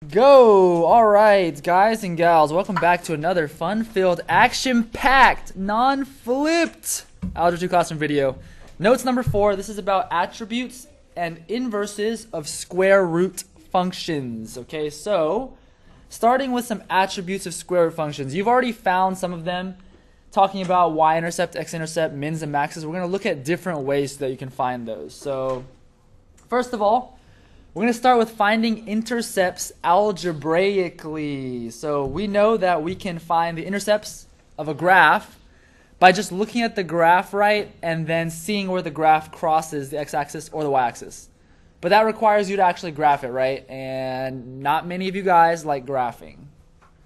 Go! Alright, guys and gals, welcome back to another fun-filled, action-packed, non-flipped Algebra 2 Classroom video. Notes number 4, this is about attributes and inverses of square root functions. Okay, so, starting with some attributes of square root functions. You've already found some of them, talking about y-intercept, x-intercept, mins and maxes. We're going to look at different ways so that you can find those. So, first of all, we're going to start with finding intercepts algebraically. So we know that we can find the intercepts of a graph by just looking at the graph, right, and then seeing where the graph crosses the x-axis or the y-axis. But that requires you to actually graph it, right? And not many of you guys like graphing,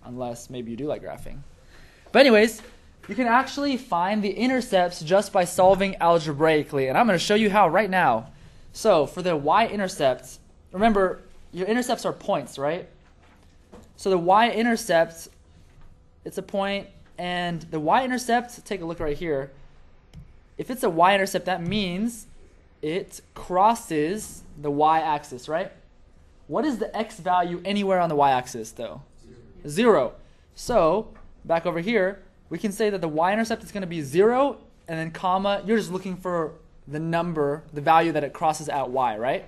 unless maybe you do like graphing. But anyways, you can actually find the intercepts just by solving algebraically. And I'm going to show you how right now. So for the y-intercept, remember, your intercepts are points, right? So the y-intercept, it's a point, and the y-intercept, take a look right here. If it's a y-intercept, that means it crosses the y-axis, right? What is the x value anywhere on the y-axis, though? 0. So, back over here, we can say that the y-intercept is going to be 0, and then comma, you're just looking for the number, the value that it crosses at y, right?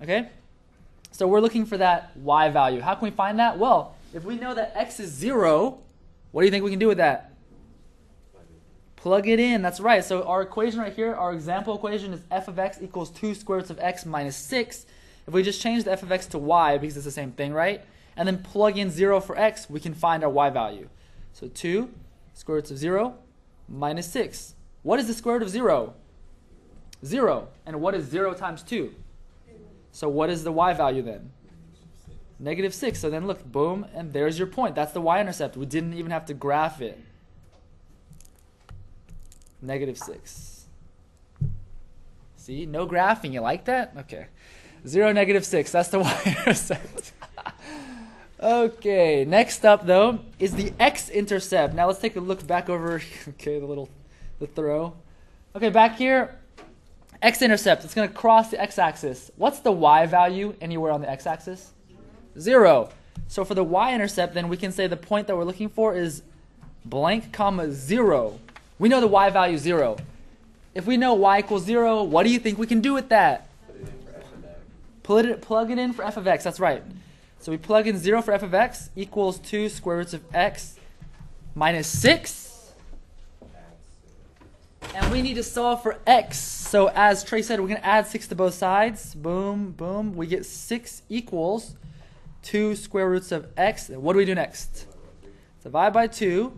Okay, so we're looking for that y value. How can we find that? Well, if we know that x is 0, what do you think we can do with that? Plug it in. That's right. So our equation right here, our example equation is f of x equals 2 square roots of x minus 6. If we just change the f of x to y, because it's the same thing, right? And then plug in 0 for x, we can find our y value. So 2 square roots of 0 minus 6. What is the square root of 0? 0. And what is 0 times 2? So what is the y value then? Negative 6. So then look, boom, and there's your point. That's the y-intercept. We didn't even have to graph it. Negative 6. See, no graphing. You like that? Okay. 0, negative 6. That's the y-intercept. Okay, next up, though, is the x-intercept. Now let's take a look back over, okay, the throw. Okay, back here. X-intercept, it's going to cross the x-axis. What's the y value anywhere on the x-axis? 0. So for the y-intercept, then we can say the point that we're looking for is blank comma 0. We know the y value is 0. If we know y equals 0, what do you think we can do with that? Plug it in for f of x. That's right. So we plug in 0 for f of x equals 2 square roots of x minus 6. And we need to solve for x. So as Trey said, we're going to add 6 to both sides. Boom, boom. We get 6 equals 2 square roots of x. And what do we do next? Divide by 2.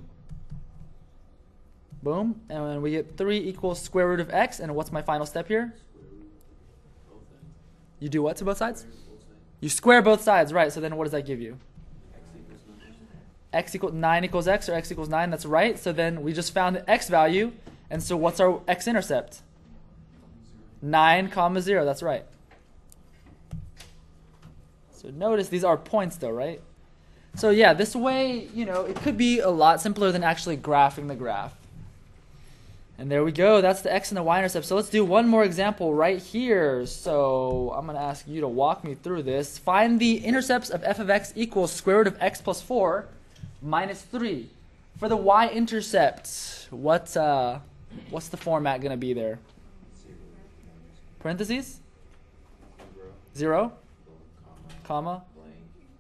Boom. And we get 3 equals square root of x. And what's my final step here? You do what to both sides? You square both sides, right. So then what does that give you? X equals 9 equals x, or x equals 9. That's right. So then we just found the x value. And so what's our x-intercept? 9 comma 0. That's right. So notice these are points though, right? So yeah, this way, you know, it could be a lot simpler than actually graphing the graph. And there we go. That's the x and the y-intercept. So let's do one more example right here. So I'm going to ask you to walk me through this. Find the intercepts of f of x equals square root of x plus 4 minus 3. For the y-intercept, what's the format going to be there? Parentheses? 0, comma,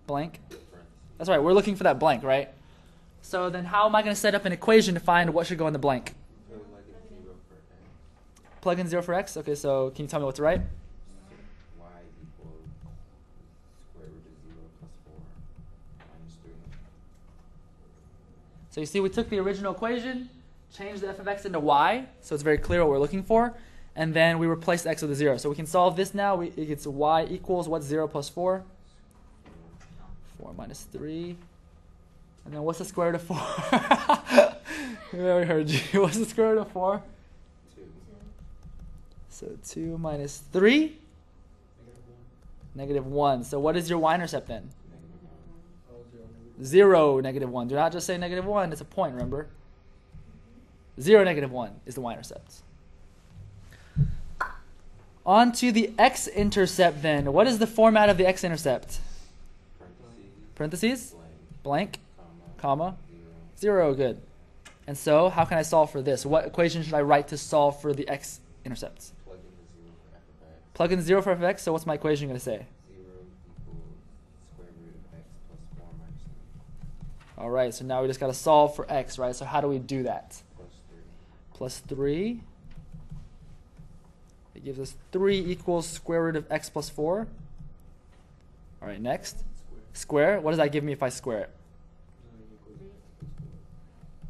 blank. That's right, we're looking for that blank, right? So then how am I going to set up an equation to find what should go in the blank? Plug in 0 for x. Okay, so can you tell me what to write? Y equals square root of 0 plus 4 minus 3. So you see we took the original equation, changed the f of x into y, so it's very clear what we're looking for, and then we replaced x with a 0. So we can solve this now. It gets y equals what's 0 plus 4? 4 minus 3. And then what's the square root of 4? We already heard you. What's the square root of 4? 2. So 2 minus 3? Negative 1. So what is your y-intercept then? 0, negative 1. Do not just say negative 1. It's a point, remember? 0, negative 1 is the y-intercept. On to the x-intercept then. What is the format of the x-intercept? Parentheses, blank, comma, 0. Good. And so, how can I solve for this? What equation should I write to solve for the x-intercepts? Plug in 0 for f of x. So what's my equation going to say? 0 equals square root of x plus 4 minus 3. All right, so now we just got to solve for x, right? So how do we do that? Plus 3. Plus 3. It gives us 3 equals square root of x plus 4. All right, next. Square. What does that give me if I square it?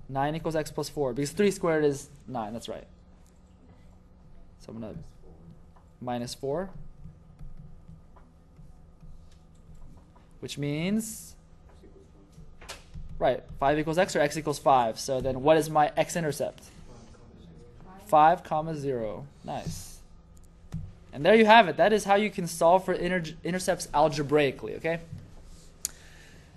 9 equals x plus 4. Because 3 squared is 9. That's right. So I'm going to minus 4. Which means, right, 5 equals x or x equals 5. So then what is my x-intercept? 5 comma 0. Nice. And there you have it. That is how you can solve for intercepts algebraically, okay?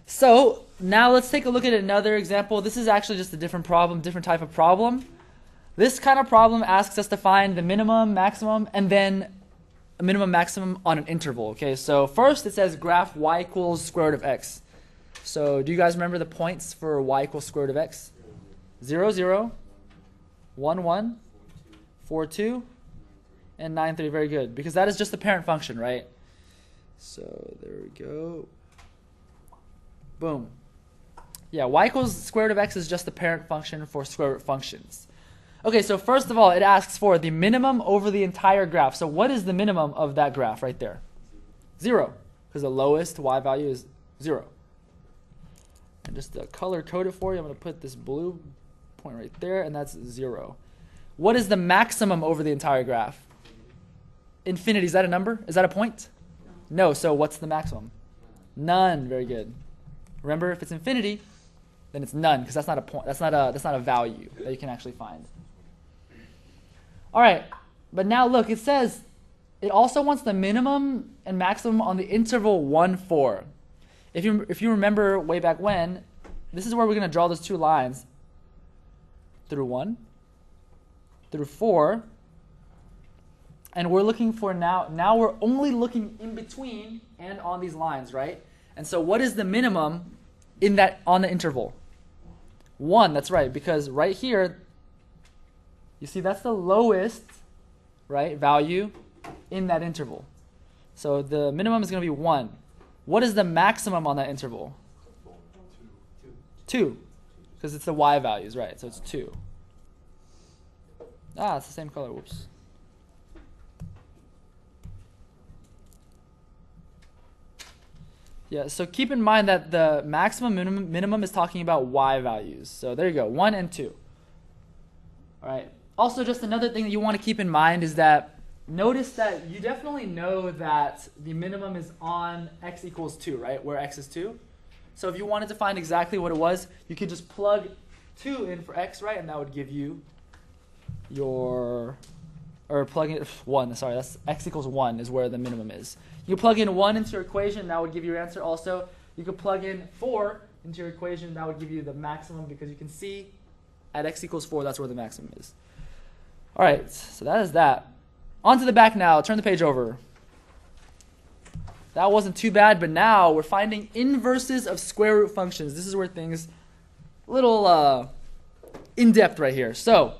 So now let's take a look at another example. This is actually just a different problem, different type of problem. This kind of problem asks us to find the minimum, maximum, and then a minimum, maximum on an interval, okay? So first it says graph y equals square root of x. So do you guys remember the points for y equals square root of x? 0, 0, 1, 1, 4, 2, and 9, 3. Very good. Because that is just the parent function, right? So there we go. Boom. Yeah, y equals square root of x is just the parent function for square root functions. Okay, so first of all, it asks for the minimum over the entire graph. So what is the minimum of that graph right there? 0. Because the lowest y value is 0. And just to color code it for you, I'm going to put this blue point right there, and that's 0. What is the maximum over the entire graph? Infinity. Is that a number? Is that a point? No. So what's the maximum? None. Very good. Remember, if it's infinity, then it's none, because that's not a point. That's not a value that you can actually find. All right, but now look, it says it also wants the minimum and maximum on the interval 1, 4. If you remember way back when, this is where we're going to draw those two lines through 1, through 4, and we're looking for now we're only looking in between and on these lines, right? And so what is the minimum in that on the interval? 1, that's right, because right here, you see that's the lowest, right, value in that interval. So the minimum is going to be 1. What is the maximum on that interval? 2, because it's the y values, right? So it's 2. Ah, it's the same color. Whoops. Yeah, so keep in mind that the maximum minimum is talking about y values. So there you go, 1 and 2. All right. Also, just another thing that you want to keep in mind is that notice that you definitely know that the minimum is on x equals 2, right? Where x is 2. So if you wanted to find exactly what it was, you could just plug 2 in for x, right? And that would give you your, or plug in 1, sorry, that's x equals 1 is where the minimum is. You plug in 1 into your equation, that would give you your answer. Also, you could plug in 4 into your equation, that would give you the maximum, because you can see at x equals 4, that's where the maximum is. All right, so that is that. On to the back now. Turn the page over. That wasn't too bad, but now we're finding inverses of square root functions. This is where things a little in-depth right here. So,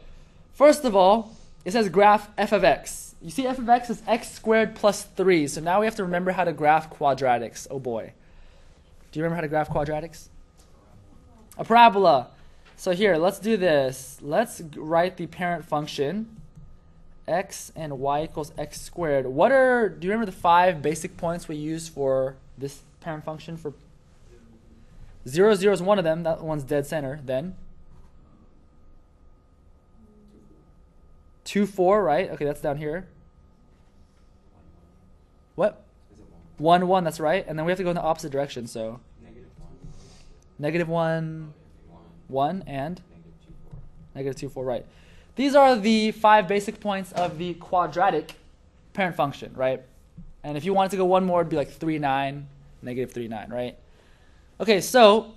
first of all, it says graph f of x. You see f of x is x squared plus 3. So now we have to remember how to graph quadratics. Oh boy. Do you remember how to graph quadratics? A parabola. So here, let's do this. Let's write the parent function, x and y equals x squared. Do you remember the 5 basic points we use for this parent function? For 0, 0 is one of them. That one's dead center. Then 2, 4, right? Okay, that's down here. What? 1, 1, that's right. And then we have to go in the opposite direction, so. Negative 1, 1, and? Negative 2, 4, right. These are the 5 basic points of the quadratic parent function, right? And if you wanted to go one more, it'd be like 3, 9, negative 3, 9, right? Okay, so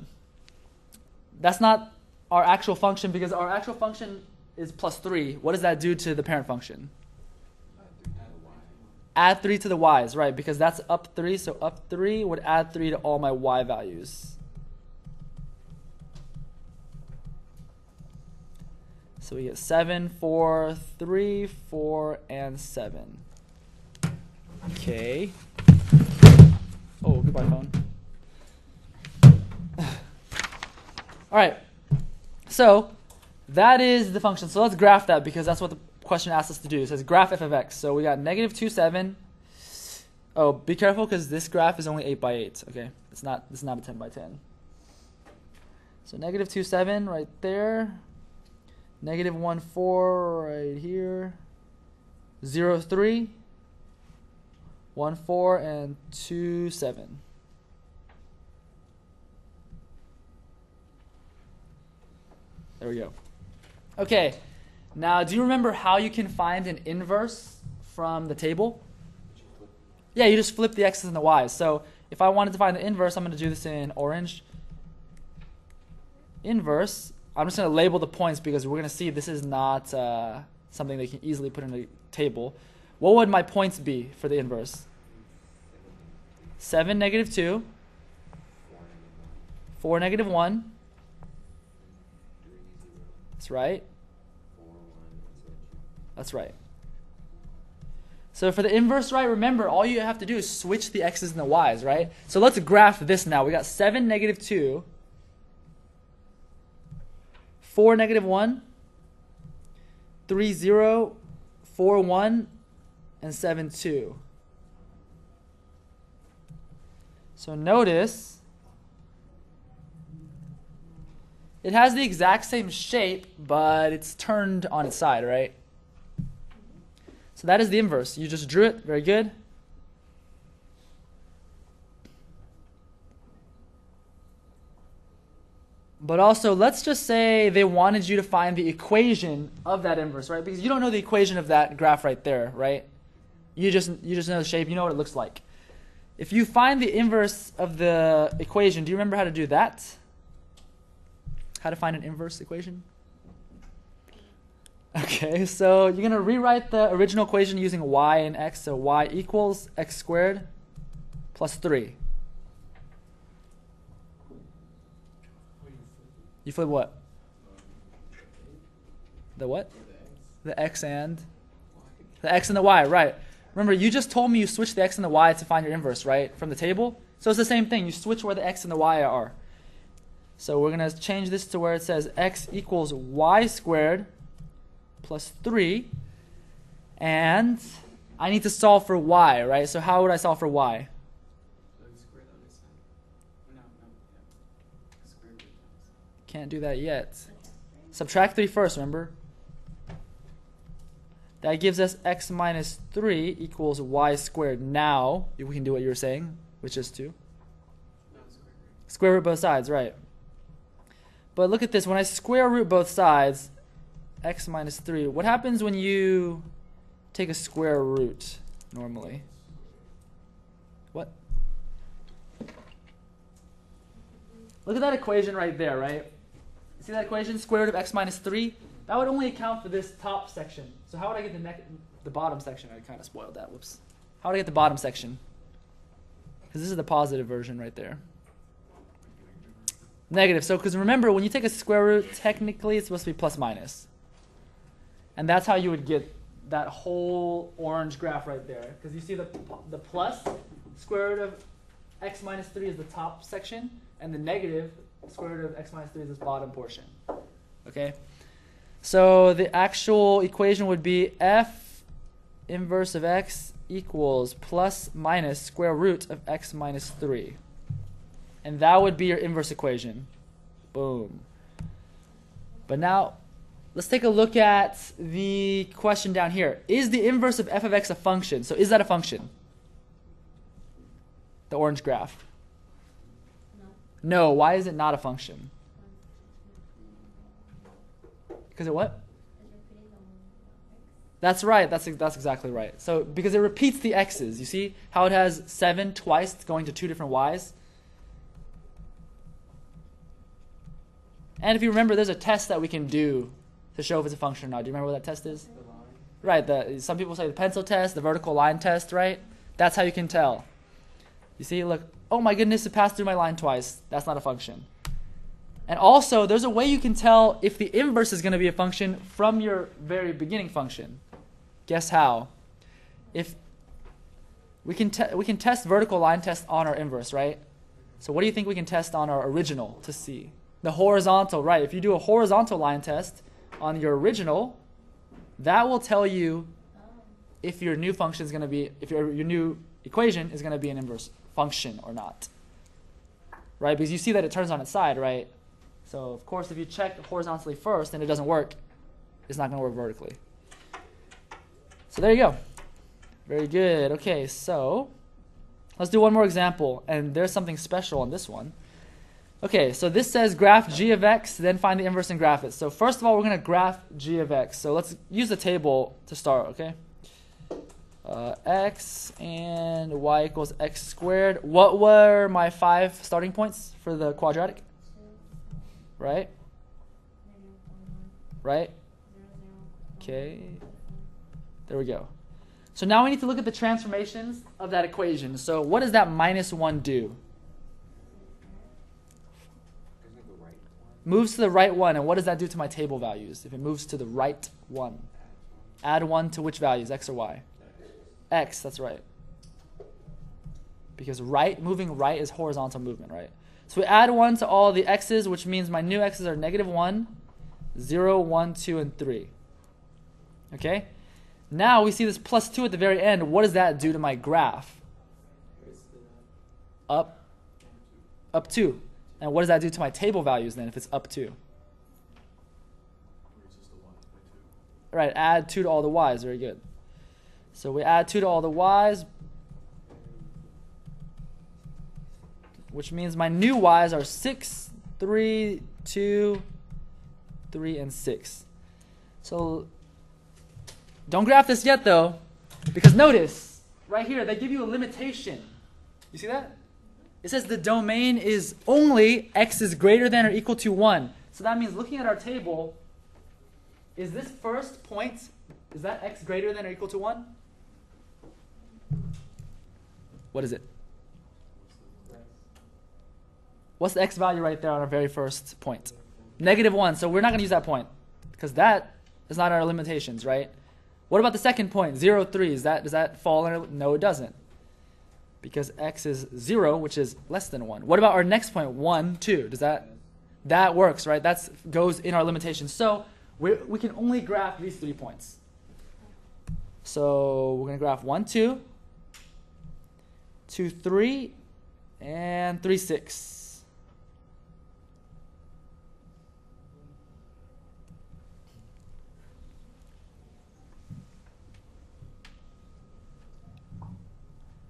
that's not our actual function, because our actual function is plus 3. What does that do to the parent function? Add 3 to the y's, right? Because that's up 3, so up 3 would add 3 to all my y values. So we get 7, 4, 3, 4, and 7. Okay. Oh, goodbye, phone. All right. So that is the function. So let's graph that because that's what the question asked us to do. It says graph f of x. So we got negative 2, 7. Oh, be careful because this graph is only 8 by 8. Okay, this is not a 10 by 10. So negative 2, 7 right there. Negative 1, 4 right here. 0, 3. 1, 4, and 2, 7. There we go. Okay, now do you remember how you can find an inverse from the table? Yeah, you just flip the x's and the y's. So if I wanted to find the inverse, I'm going to do this in orange. Inverse, I'm just going to label the points because we're going to see this is not something that you can easily put in a table. What would my points be for the inverse? 7, negative 2. 4, negative 1. That's right. That's right. So for the inverse, right, remember, all you have to do is switch the x's and the y's, right? So let's graph this now. We got 7, negative 2. 4, negative 1. 3, 0. 4, 1. And 7, 2. So notice it has the exact same shape, but it's turned on its side, right? So that is the inverse. You just drew it. Very good. But also, let's just say they wanted you to find the equation of that inverse, right? Because you don't know the equation of that graph right there, right? You just know the shape. You know what it looks like. If you find the inverse of the equation, do you remember how to do that? How to find an inverse equation? Okay, so you're going to rewrite the original equation using y and x. So y equals x squared plus 3. You flip what? The what? The x and the y, right. Remember, you just told me you switch the x and the y to find your inverse, right? From the table. So it's the same thing. You switch where the x and the y are. So we're going to change this to where it says x equals y squared plus 3. And I need to solve for y, right? So how would I solve for y? Can't do that yet. Subtract 3 first, remember? That gives us x minus 3 equals y squared. Now, we can do what you were saying, which is to square root both sides, right? But look at this. When I square root both sides, x minus 3, what happens when you take a square root normally? What? Look at that equation right there, right? See that equation? Square root of x minus 3? That would only account for this top section. So how would I get the bottom section? I kind of spoiled that. Whoops. How would I get the bottom section? Because this is the positive version right there. Negative. So because remember, when you take a square root, technically it's supposed to be plus minus. And that's how you would get that whole orange graph right there. Because you see the plus, square root of x minus 3 is the top section. And the negative, square root of x minus 3 is this bottom portion. Okay? So the actual equation would be f inverse of x equals plus minus square root of x minus 3. And that would be your inverse equation. Boom. But now, let's take a look at the question down here. Is the inverse of f of x a function? So is that a function? The orange graph. No. Why is it not a function? Because it what? That's right. That's exactly right. So because it repeats the x's. You see how it has 7 twice going to 2 different y's? And if you remember, there's a test that we can do to show if it's a function or not. Do you remember what that test is? Right, some people say the pencil test, the vertical line test, right? That's how you can tell. You see, look, oh my goodness, it passed through my line twice. That's not a function. And also, there's a way you can tell if the inverse is going to be a function from your very beginning function. Guess how? If we can test vertical line test on our inverse, right? So what do you think we can test on our original to see? The horizontal, right? If you do a horizontal line test on your original, that will tell you if your new function is going to be, if your new equation is going to be an inverse function or not, right? Because you see that it turns on its side, right? So of course, if you check horizontally first and it doesn't work, it's not going to work vertically. So there you go. Very good. Okay, so let's do one more example, and there's something special on this one. Okay, so this says graph g of x, then find the inverse and graph it. So first of all, we're going to graph g of x. So let's use the table to start, okay? X and y equals x squared. What were my 5 starting points for the quadratic? Right? Right? Okay. There we go. So now we need to look at the transformations of that equation. So what does that minus 1 do? Moves to the right one. And what does that do to my table values if it moves to the right one? Add 1 to which values, x or y? X, that's right. Because moving right is horizontal movement, right? So we add 1 to all the x's, which means my new x's are -1, 0, 1, 2, and 3. Okay? Now we see this plus 2 at the very end. What does that do to my graph? Up 2. And what does that do to my table values then if it's up 2? Right, add 2 to all the y's. Very good. So we add 2 to all the y's, which means my new y's are 6, 3, 2, 3, and 6. So don't graph this yet, though, because notice, right here, they give you a limitation. You see that? It says the domain is only x is greater than or equal to 1. So that means looking at our table, is this first point, is that x greater than or equal to 1? What is it? What's the x value right there on our very first point? -1. So we're not going to use that point because that is not our limitations, right? What about the second point, 0, 3? Does that fall under? No, it doesn't. Because x is 0, which is less than 1. What about our next point, 1, 2? Does that works, right? That goes in our limitations. So we can only graph these 3 points. So we're going to graph 1, 2, 2, 3, and 3, 6.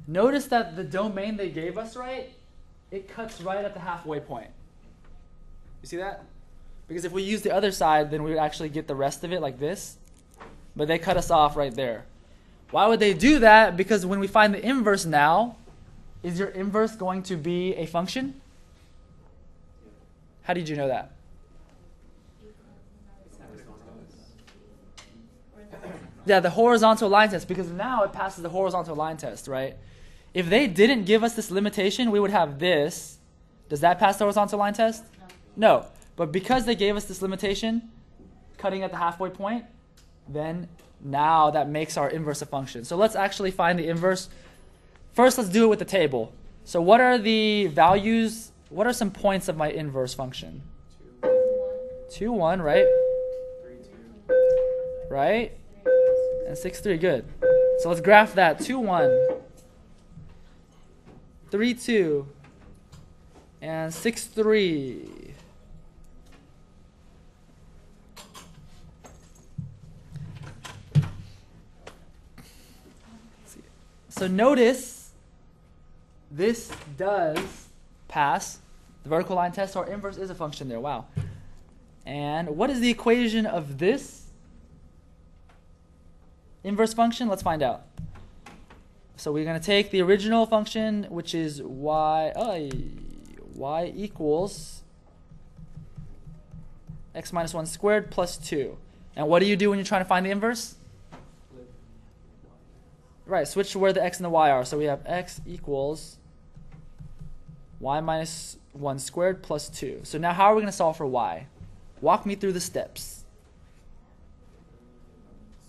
Notice that the domain they gave us, right, it cuts right at the halfway point. You see that? Because if we use the other side, then we would actually get the rest of it like this. But they cut us off right there. Why would they do that? Because when we find the inverse now, is your inverse going to be a function? How did you know that? Yeah, the horizontal line test, because now it passes the horizontal line test, right? If they didn't give us this limitation, we would have this. Does that pass the horizontal line test? No. But because they gave us this limitation, cutting at the halfway point, then now that makes our inverse a function. So let's actually find the inverse. First, let's do it with the table. So what are the values? What are some points of my inverse function? 2, 1, right? 3, 2. Right? And 6, 3, good. So let's graph that. 2, 1, 3, 2, and 6, 3. So notice this does pass the vertical line test. Our inverse is a function there. Wow. And what is the equation of this inverse function? Let's find out. So we're going to take the original function, which is y equals x minus 1 squared plus 2. And what do you do when you're trying to find the inverse? Right, switch to where the x and the y are. So we have x equals y minus 1 squared plus 2. So now how are we going to solve for y? Walk me through the steps.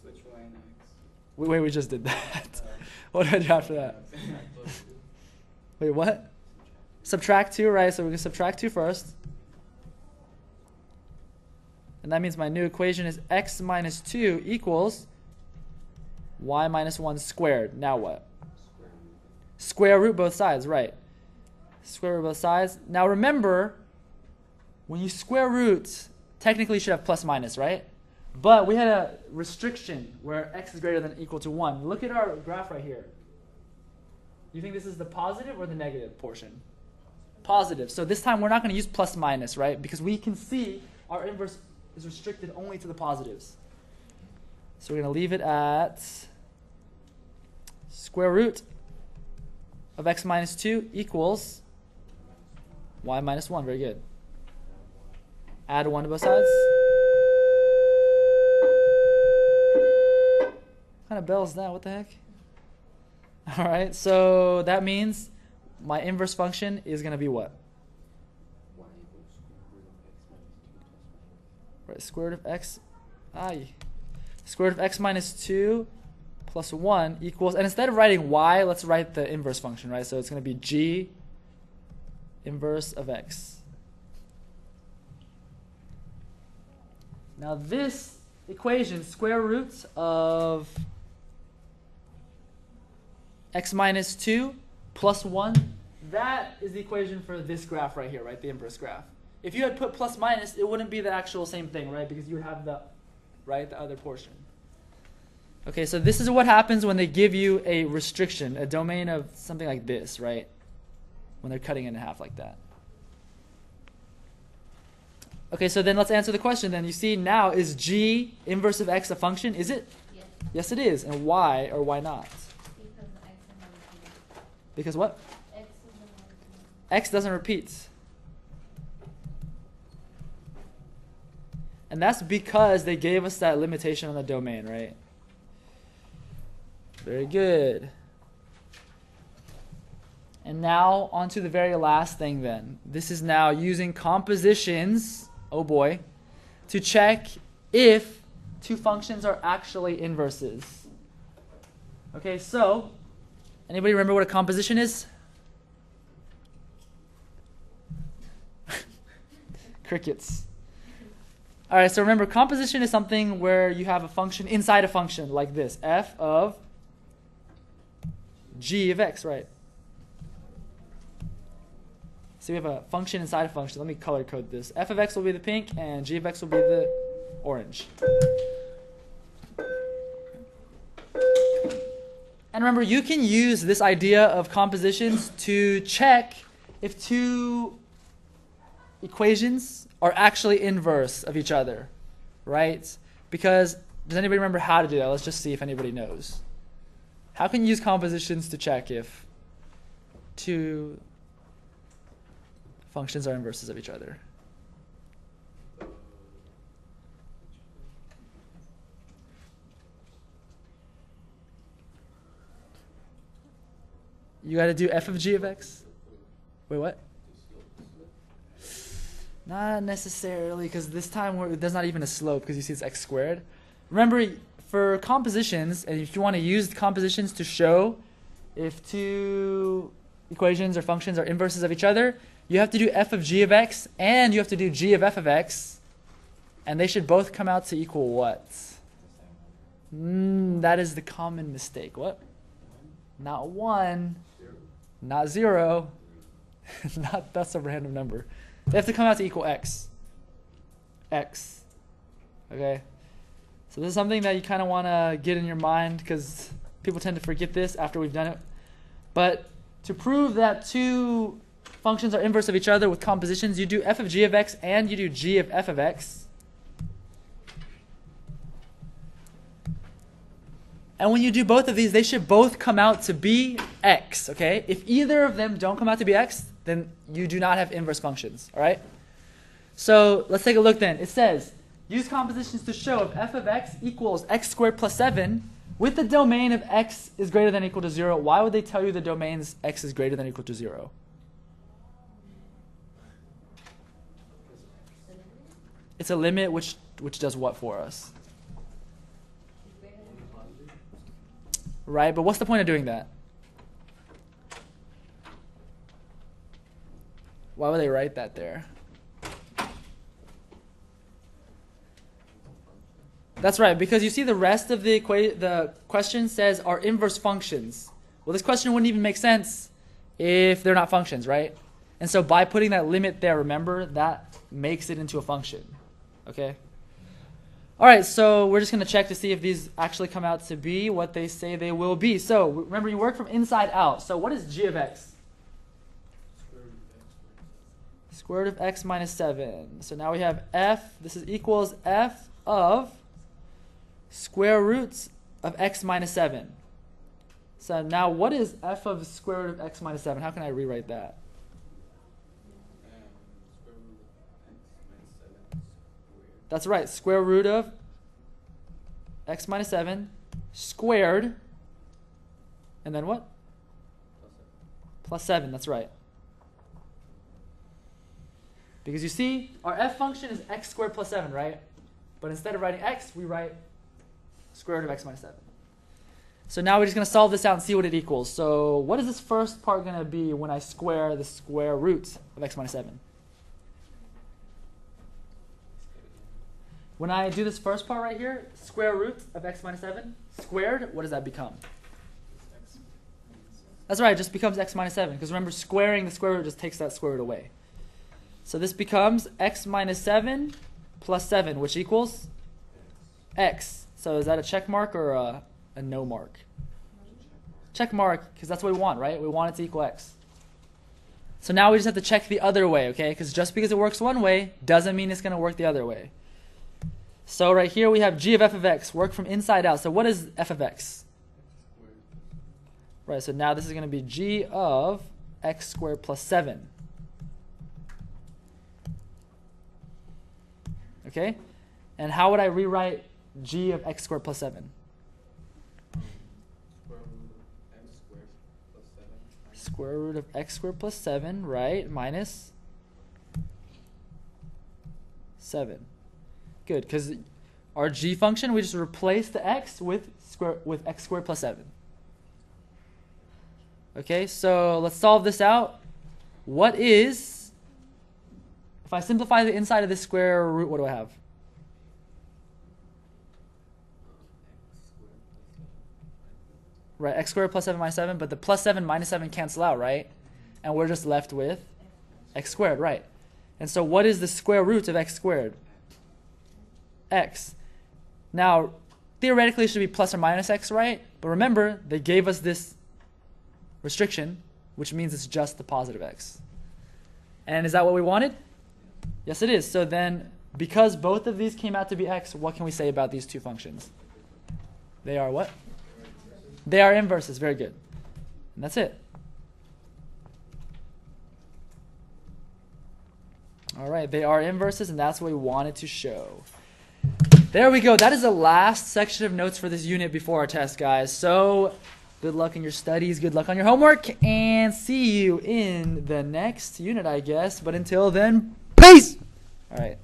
Switch y and x. Wait, we just did that. What did I do after that? Wait, what? Subtract 2, right? So we're going to subtract 2 first. And that means my new equation is x minus 2 equals y minus 1 squared. Now what? Square root both sides, right. Square root both sides. Now remember, when you square root, technically you should have plus minus, right? But we had a restriction where x is greater than or equal to 1. Look at our graph right here. You think this is the positive or the negative portion? Positive. So this time we're not going to use plus minus, right? Because we can see our inverse is restricted only to the positives. So we're going to leave it at square root of x minus 2 equals y minus 1. Very good. Add 1 to both sides. What kind of bell is that? What the heck? All right, so that means my inverse function is going to be what? Y equals Right, square root of x. Square root of x minus 2 plus 1 equals, and instead of writing y, let's write the inverse function, right? So it's going to be g inverse of x. Now this equation, square root of x minus 2 plus 1, that is the equation for this graph right here, right? The inverse graph. If you had put plus minus, it wouldn't be the actual same thing, right? Because you would have the, right, the other portion. Okay, so this is what happens when they give you a restriction, a domain of something like this, right? When they're cutting it in half like that. Okay, so then let's answer the question then. You see now, is g inverse of x a function? Is it? Yes. Yes, it is. And why or why not? Because the x is not repeated. Because what? X is not repeated. X doesn't repeat. And that's because they gave us that limitation on the domain, right? Very good. And now on to the very last thing then. This is now using compositions, oh boy, to check if two functions are actually inverses. Okay, so anybody remember what a composition is? Crickets. All right, so remember, composition is something where you have a function inside a function like this, f of g of x, right? So we have a function inside a function. Let me color code this. F of x will be the pink, and g of x will be the orange. And remember, you can use this idea of compositions to check if two equations are actually inverse of each other, right? Because, does anybody remember how to do that? Let's just see if anybody knows. How can you use compositions to check if two functions are inverses of each other? You got to do f of g of x? Wait, what? Not necessarily, because this time there's not even a slope because you see it's x squared. Remember, for compositions, and if you want to use compositions to show if two equations or functions are inverses of each other, you have to do f of g of x and you have to do g of f of x, and they should both come out to equal what? That is the common mistake. What? Not 1, not 0, that's a random number. They have to come out to equal x. X. Okay? So this is something that you kind of want to get in your mind because people tend to forget this after we've done it. But to prove that two functions are inverse of each other with compositions, you do f of g of x and you do g of f of x. And when you do both of these, they should both come out to be x, okay? If either of them don't come out to be x, then you do not have inverse functions, all right? So let's take a look then. It says, use compositions to show if f of x equals x squared plus 7, with the domain of x is greater than or equal to 0, why would they tell you the domain's x is greater than or equal to 0? It's a limit which does what for us? Right, but what's the point of doing that? Why would they write that there? That's right, because you see the rest of the question says are inverse functions. Well, this question wouldn't even make sense if they're not functions, right? And so by putting that limit there, remember, that makes it into a function. Okay? All right, so we're just going to check to see if these actually come out to be what they say they will be. So remember, you work from inside out. So what is g of x? Square root of x minus 7. So now we have f. This is equals f of square roots of x minus 7. So now what is f of square root of x minus 7? How can I rewrite that? Square root of x minus 7 squared. That's right. Square root of x minus 7 squared. And then what? Plus 7. Plus 7. That's right. Because you see, our f function is x squared plus 7, right? But instead of writing x, we write square root of x minus 7. So now we're just going to solve this out and see what it equals. So what is this first part going to be when I square the square root of x minus 7? When I do this first part right here, square root of x minus 7 squared, what does that become? That's right, it just becomes x minus 7. Because remember, squaring the square root just takes that square root away. So this becomes x minus 7 plus 7, which equals x. So is that a check mark or a no mark? Check mark, because that's what we want, right? We want it to equal x. So now we just have to check the other way, okay? Because just because it works one way doesn't mean it's going to work the other way. So right here we have g of f of x, work from inside out. So what is f of x? Right, so now this is going to be g of x squared plus 7. Okay? And how would I rewrite g of x squared plus 7? Square root of x squared plus 7. Square root of x squared plus 7, right? Minus 7. Good, because our g function, we just replace the x with x squared plus 7. Okay, so let's solve this out. What is, if I simplify the inside of this square root, what do I have? Right, x squared plus 7 minus 7, but the plus 7 minus 7 cancel out, right? And we're just left with x squared, right? And so what is the square root of x squared? X. Now, theoretically it should be plus or minus x, right? But remember, they gave us this restriction, which means it's just the positive x. And is that what we wanted? Yes, it is. So then, because both of these came out to be x, what can we say about these two functions? They are what? They are inverses. Very good. And that's it. All right, they are inverses, and that's what we wanted to show. There we go. That is the last section of notes for this unit before our test, guys. So good luck in your studies, good luck on your homework, and see you in the next unit, I guess. But until then, peace! All right.